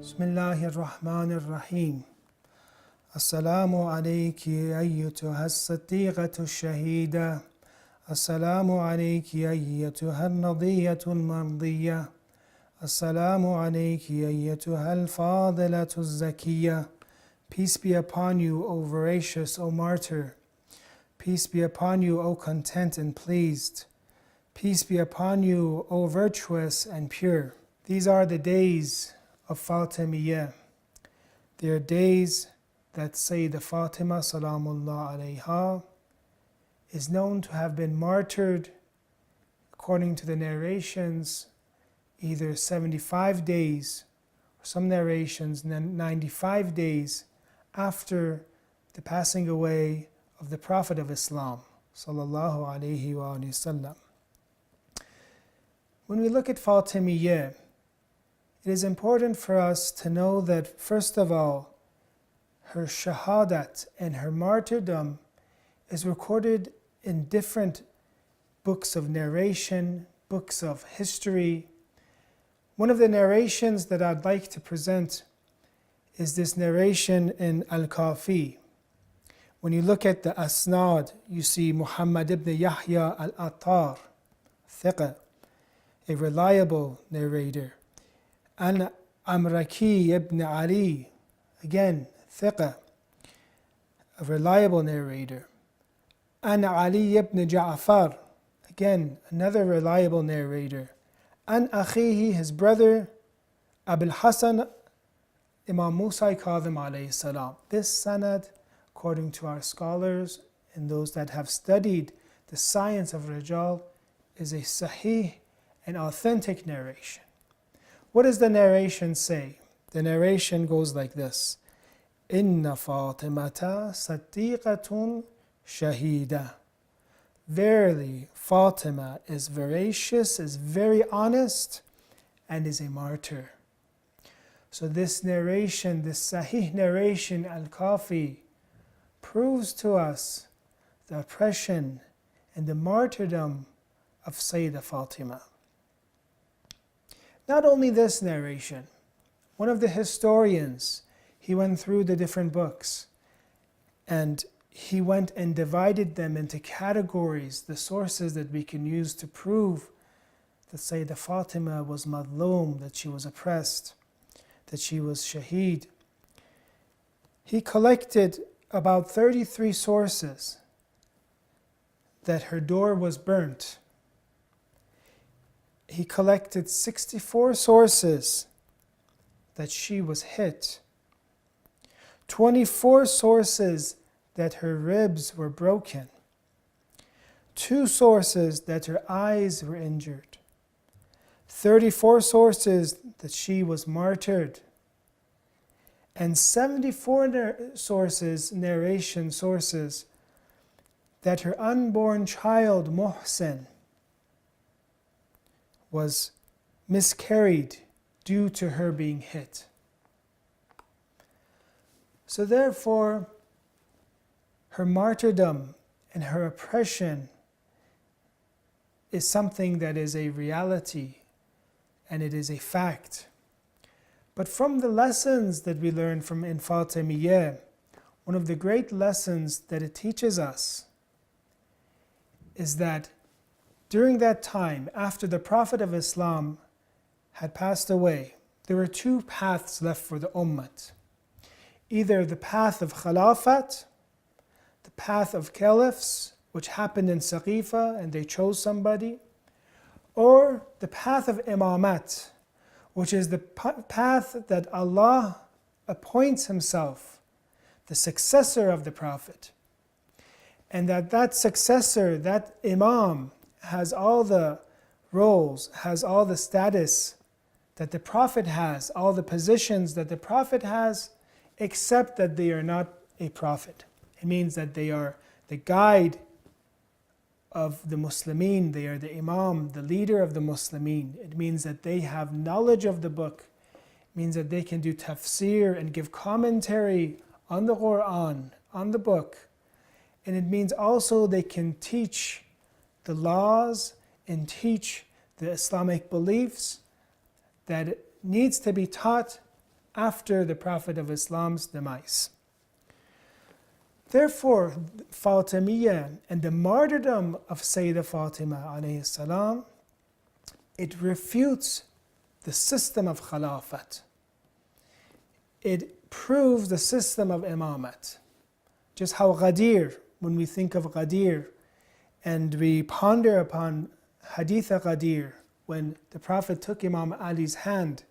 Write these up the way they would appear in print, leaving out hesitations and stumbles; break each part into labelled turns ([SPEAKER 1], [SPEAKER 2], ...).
[SPEAKER 1] Bismillahir Rahmanir Rahim. Assalamu alayki ayyatuha as-siddiqatu ash-shahida. Assalamu alayki ayyatuha an-nadiyatu al-mardiyya. Assalamu alayki ayyatuha al-fadilatu az-zakiyya. Peace be upon you, O veracious, O martyr. Peace be upon you, O content and pleased. Peace be upon you, O virtuous and pure. These are the days of Fatimiyye. They are days that Sayyida Fatimah salamullah alayha is known to have been martyred, according to the narrations, either 75 days, or some narrations 95 days after the passing away of the Prophet of Islam sallallahu alayhi wa sallam. When we look at Fatimiyye, it is important for us to know that, first of all, her shahadat and her martyrdom is recorded in different books of narration, books of history. One of the narrations that I'd like to present is this narration in Al-Kafi. When you look at the Asnad, you see Muhammad ibn Yahya al-Attar, thiqa, a reliable narrator. An Amraki ibn Ali, again, thiqa, a reliable narrator. An Ali ibn Ja'far, again, another reliable narrator. An Akhihi, his brother, Abul Hasan, Imam Musa Kadhim alayhi salam. This sanad, according to our scholars and those that have studied the science of Rijal, is a sahih and authentic narration. What does the narration say? The narration goes like this. Inna Fatimata Sadiqatun Shahida. Verily, Fatima is veracious, is very honest, and is a martyr. So this narration, this sahih narration, Al-Kafi, proves to us the oppression and the martyrdom of Sayyedah Fatimah. Not only this narration, one of the historians, he went through the different books and he went and divided them into categories, the sources that we can use to prove that Sayyedah Fatimah was madloom, that she was oppressed, that she was shaheed. He collected about 33 sources that her door was burnt. He collected 64 sources that she was hit, 24 sources that her ribs were broken, 2 sources that her eyes were injured, 34 sources that she was martyred, and 74 narration sources that her unborn child Muhsin was miscarried due to her being hit. So therefore, her martyrdom and her oppression is something that is a reality and it is a fact. But from the lessons that we learn from in Fatimiyye, one of the great lessons that it teaches us is that during that time, after the Prophet of Islam had passed away, there were 2 paths left for the ummah. Either the path of Khalafat, the path of caliphs, which happened in Saqifa and they chose somebody, or the path of Imamat, which is the path that Allah appoints Himself, the successor of the Prophet. And that successor, that Imam, has all the roles, has all the status that the Prophet has, all the positions that the Prophet has, except that they are not a Prophet. It means that they are the guide of the Muslimin, they are the Imam, the leader of the Muslimin. It means that they have knowledge of the book means that they can do tafsir and give commentary on the Quran, on the book. And it means also they can teach the laws and teach the Islamic beliefs that needs to be taught after the Prophet of Islam's demise. Therefore, Fatimiyye and the martyrdom of Sayyida Fatimah alayhi salam, it refutes the system of Caliphate. It proves the system of Imamat. Just how Ghadir, when we think of Ghadir and we ponder upon Hadith Ghadir, when the Prophet took Imam Ali's hand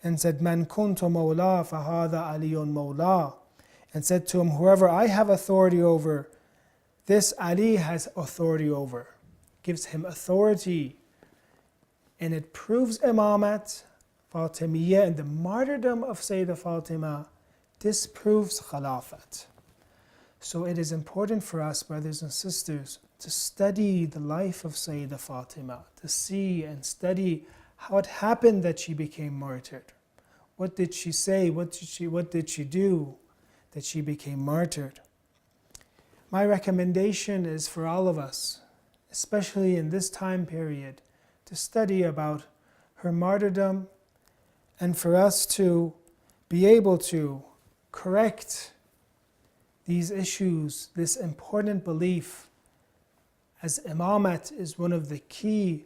[SPEAKER 1] and said, Man kuntu mawla fahada aliyun mawla, and said to him, whoever I have authority over, this Ali has authority over. Gives him authority. And it proves Imamat, Fatimiyye, and the martyrdom of Sayyidah Fatimah disproves Caliphate. So it is important for us, brothers and sisters, to study the life of Sayyidah Fatimah, to see and study how it happened that she became martyred. What did she say? What did she do that she became martyred? My recommendation is for all of us, especially in this time period, to study about her martyrdom and for us to be able to correct these issues, this important belief, as Imamat is one of the key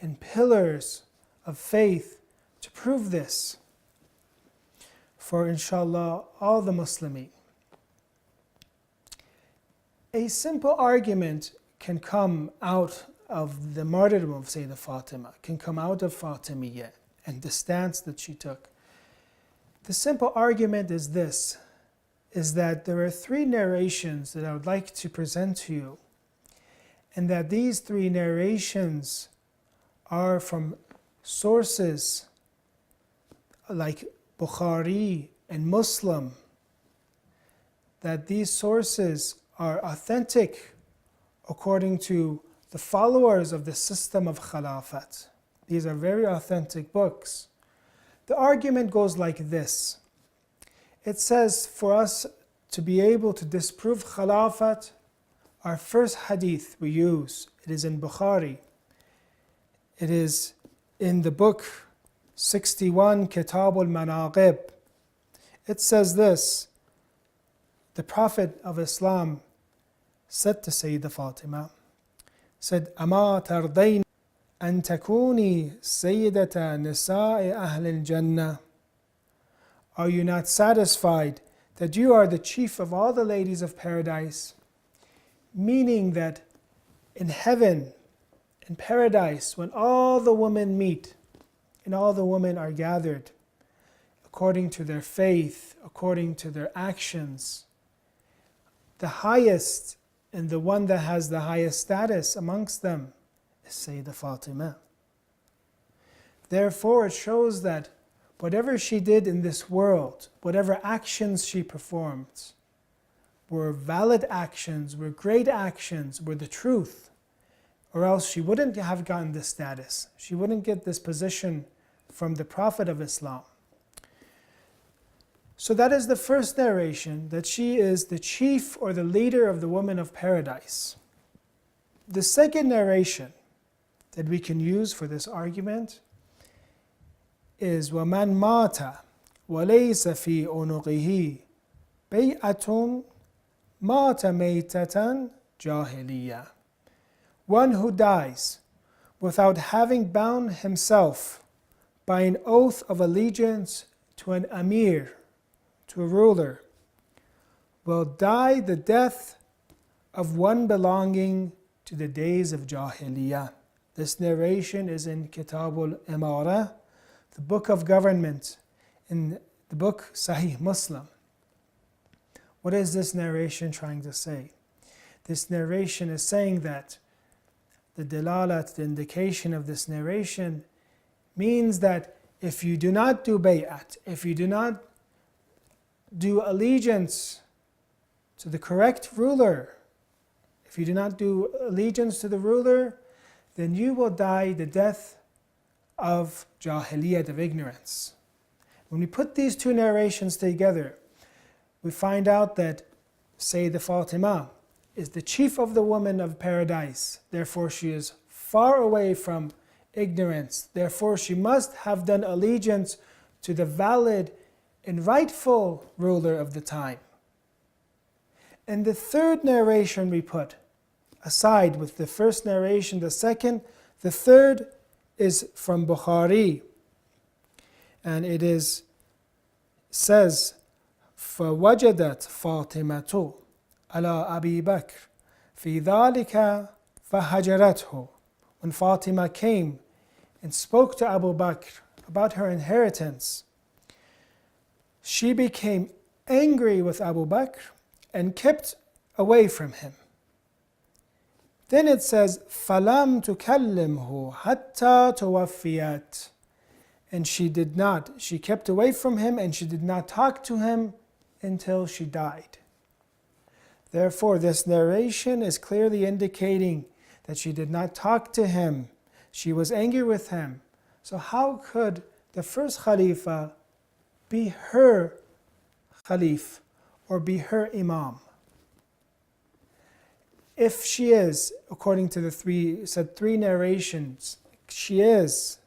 [SPEAKER 1] and pillars of faith, to prove this for inshallah all the Muslimin. A simple argument can come out of the martyrdom of Sayyidah Fatimah, can come out of Fatimiyye and the stance that she took. The simple argument is this, is that there are three narrations that I would like to present to you, and that these three narrations are from sources like Bukhari and Muslim, that these sources are authentic according to the followers of the system of Caliphate. These are very authentic books. The argument goes like this. It says for us to be able to disprove Caliphate, our first hadith we use, it is in Bukhari. It is in the book 61, Kitab al-Manaqib. It says this, the Prophet of Islam said to Sayyidah Fatimah, said, أَمَا تَرْضَيْنَ أَن تَكُونِي سَيِّدَةَ نِسَاءِ أَهْلِ الْجَنَّةِ. Are you not satisfied that you are the chief of all the ladies of paradise? Meaning that in heaven, in paradise, when all the women meet and all the women are gathered according to their faith, according to their actions, the highest and the one that has the highest status amongst them is Sayyidah Fatimah. Therefore, it shows that whatever she did in this world, whatever actions she performed, were valid actions, were great actions, were the truth, or else she wouldn't have gotten this status. She wouldn't get this position from the Prophet of Islam. So that is the first narration, that she is the chief or the leader of the women of paradise. The second narration that we can use for this argument is وَمَنْ مَاتَ وَلَيْسَ فِي عُنُقِهِ بَيْعَةٌ مَاتَ مَيْتَةً جَاهِلِيَّةً. One who dies without having bound himself by an oath of allegiance to an amir, to a ruler, will die the death of one belonging to the days of Jahiliyyah. This narration is in Kitab al-Imara, the book of government, in the book Sahih Muslim. What is this narration trying to say? This narration is saying that the dalalat, the indication of this narration, means that if you do not do bay'at, if you do not do allegiance to the correct ruler, if you do not do allegiance to the ruler, then you will die the death of jahiliyyah, of ignorance. When we put these two narrations together, we find out that Sayedah Fatimah is the chief of the women of paradise. Therefore, she is far away from ignorance. Therefore, she must have done allegiance to the valid and rightful ruler of the time. And the third narration we put aside with the first narration, the third is from Bukhari. And it says, فَوَجَدَتْ فَاطِمَةُ عَلَى أَبِي بَكْرٍ فِي ذَلِكَ فَهَجَرَتْهُ. When Fatima came and spoke to Abu Bakr about her inheritance, she became angry with Abu Bakr and kept away from him. Then it says, فَلَمْ تُكَلِّمْهُ حَتَّى تُوَفِّيَتْ. And she kept away from him and she did not talk to him until she died. Therefore, this narration is clearly indicating that she did not talk to him. She was angry with him. So how could the first Khalifa be her Khalif or be her Imam? If she is, according to the three narrations, she is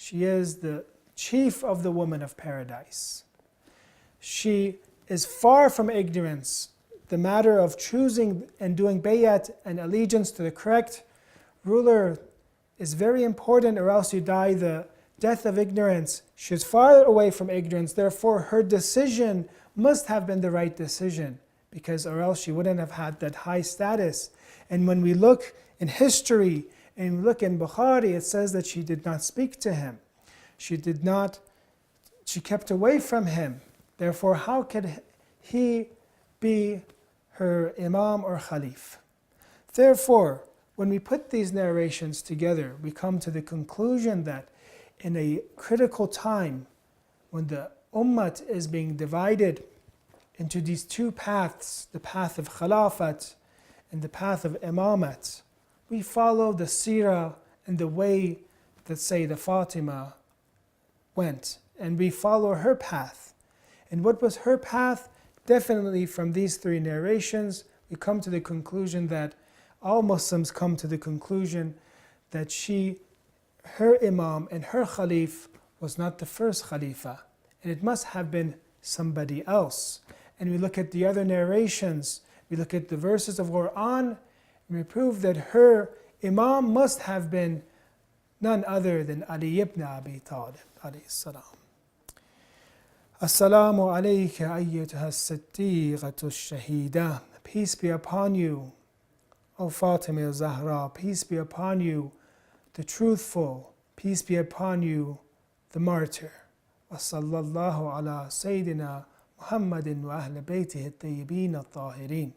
[SPEAKER 1] the chief of the women of paradise. She is far from ignorance. The matter of choosing and doing bayat and allegiance to the correct ruler is very important, or else you die the death of ignorance. She is far away from ignorance. Therefore, her decision must have been the right decision, because or else she wouldn't have had that high status. And when we look in history and we look in Bukhari, it says that she did not speak to him. She kept away from him. Therefore, how could he be her Imam or Khalif? Therefore, when we put these narrations together, we come to the conclusion that in a critical time, when the Ummah is being divided into these two paths, the path of Khilafat and the path of Imamat, we follow the seerah and the way that Sayyida Fatimah went, and we follow her path. And what was her path? Definitely from these three narrations, we come to the conclusion that all Muslims come to the conclusion that her Imam and her Khalif was not the first Khalifa, and it must have been somebody else. And we look at the other narrations, we look at the verses of Quran, and we prove that her Imam must have been none other than Ali ibn Abi Talib alayhi salam. Assalamu alayka ayyatuha as-siddiqatu ash-shahida. Peace be upon you, O Fatima Zahra. Peace be upon you, the truthful. Peace be upon you, the martyr. Wa sallallahu ala Sayyidina Muhammadin wa ahl baytihi at-tayyibin at-tahirin.